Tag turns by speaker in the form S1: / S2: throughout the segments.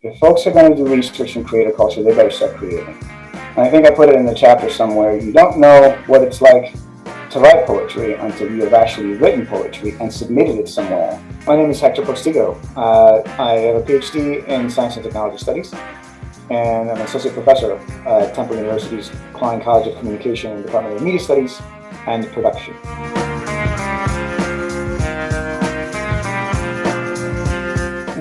S1: If folks are going to do research and create a culture, they better start creating. And I think I put it in the chapter somewhere. You don't know what it's like to write poetry until you have actually written poetry and submitted it somewhere. My name is Hector Postigo. I have a PhD in Science and Technology Studies, and I'm an associate professor at Temple University's Klein College of Communication and Department of Media Studies and Production.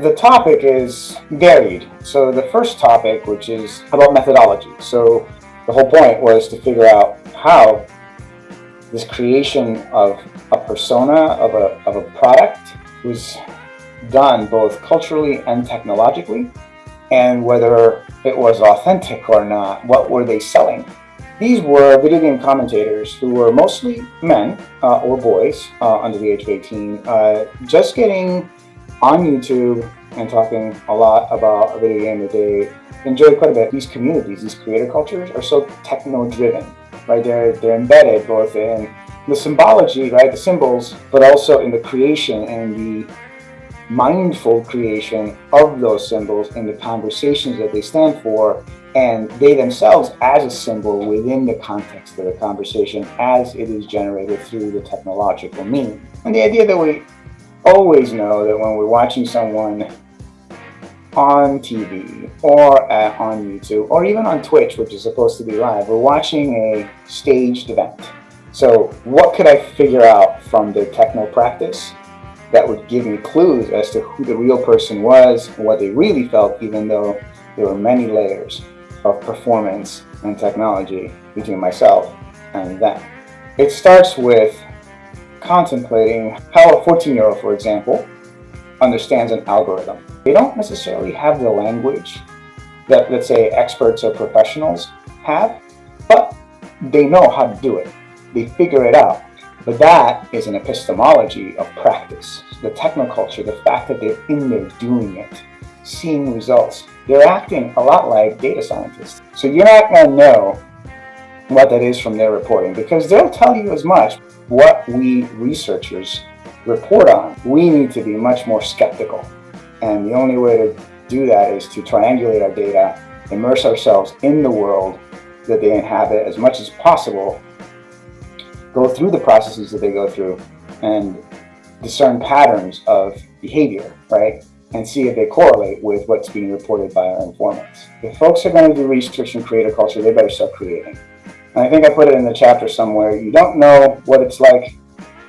S1: The topic is varied. So the first topic, which is about methodology. So the whole point was to figure out how this creation of a persona, of a product, was done both culturally and technologically, and whether it was authentic or not. What were they selling? These were video game commentators who were mostly men or boys under the age of 18, just getting on YouTube and talking a lot about a video game that they enjoy quite a bit. These communities, these creator cultures, are so techno-driven, right? They're embedded both in the symbology, right, the symbols, but also in the creation and the mindful creation of those symbols in the conversations that they stand for, and they themselves as a symbol within the context of the conversation as it is generated through the technological mean. And the idea that we always know that when we're watching someone on TV or on YouTube or even on Twitch, which is supposed to be live, we're watching a staged event. So what could I figure out from their techno practice that would give me clues as to who the real person was and what they really felt, even though there were many layers of performance and technology between myself and them? It starts with contemplating how a 14-year-old, for example, understands an algorithm. They don't necessarily have the language that, let's say, experts or professionals have, but they know how to do it. They figure it out. But that is an epistemology of practice. The technoculture, the fact that they're in there doing it, seeing results, they're acting a lot like data scientists. So you're not going to know what that is from their reporting, because they'll tell you as much. What we researchers report on, we need to be much more skeptical. And the only way to do that is to triangulate our data, immerse ourselves in the world that they inhabit as much as possible, go through the processes that they go through, and discern patterns of behavior, right? And see if they correlate with what's being reported by our informants. If folks are going to do research and create a culture, they better start creating. And I think I put it in the chapter somewhere. You don't know what it's like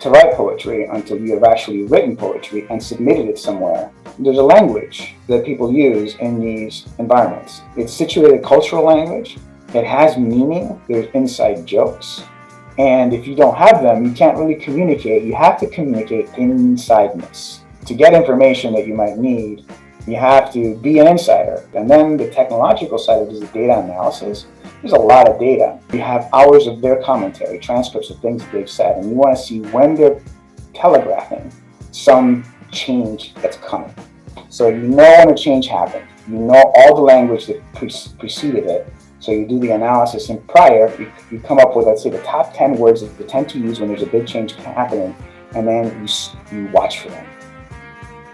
S1: to write poetry until you have actually written poetry and submitted it somewhere. There's a language that people use in these environments. It's situated cultural language. It has meaning. There's inside jokes. And if you don't have them, you can't really communicate. You have to communicate insideness. To get information that you might need, you have to be an insider. And then the technological side of it is the data analysis. There's a lot of data. You have hours of their commentary, transcripts of things that they've said, and you want to see when they're telegraphing some change that's coming. So you know when a change happened. You know all the language that preceded it. So you do the analysis, and prior, you come up with, let's say, the top 10 words that they tend to use when there's a big change happening, and then you watch for them.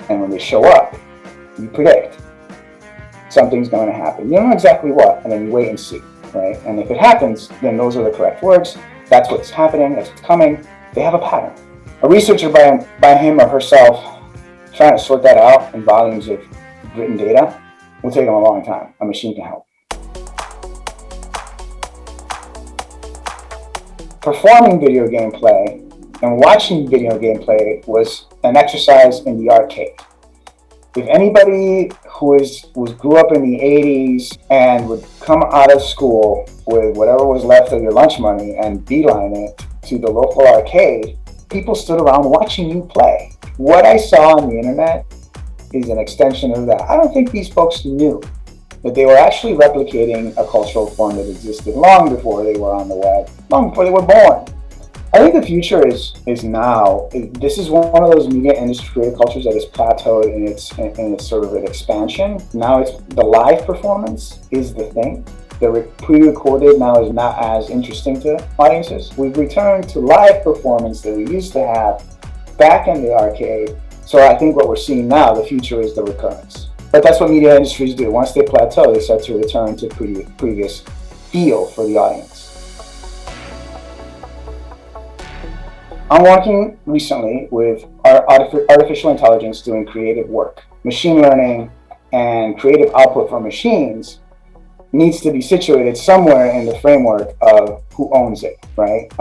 S1: And when they show up, you predict something's going to happen. You don't know exactly what, and then you wait and see. Right? And if it happens, then those are the correct words. That's what's happening, that's what's coming. They have a pattern. A researcher by him or herself trying to sort that out in volumes of written data will take them a long time. A machine can help. Performing video game play and watching video game play was an exercise in the arcade. If anybody who grew up in the 80s and would come out of school with whatever was left of your lunch money and beeline it to the local arcade, people stood around watching you play. What I saw on the internet is an extension of that. I don't think these folks knew that they were actually replicating a cultural form that existed long before they were on the web, long before they were born. I think the future is now. This is one of those media industry creative cultures that is plateaued in its sort of an expansion. Now it's the live performance is the thing. The pre-recorded now is not as interesting to audiences. We've returned to live performance that we used to have back in the arcade. So I think what we're seeing now, the future is the recurrence. But that's what media industries do. Once they plateau, they start to return to previous feel for the audience. I'm working recently with artificial intelligence doing creative work. Machine learning and creative output for machines needs to be situated somewhere in the framework of who owns it, right?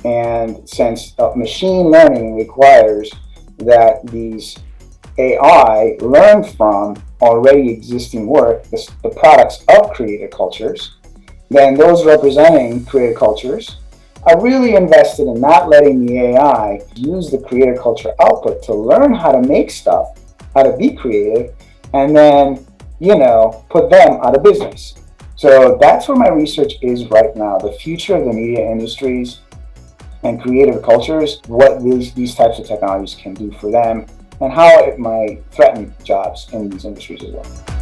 S1: And since machine learning requires that these AI learn from already existing work, the products of creative cultures, then those representing creative cultures are really invested in not letting the AI use the creative culture output to learn how to make stuff, how to be creative, and then, put them out of business. So that's where my research is right now. The future of the media industries and creative cultures, what these types of technologies can do for them, and how it might threaten jobs in these industries as well.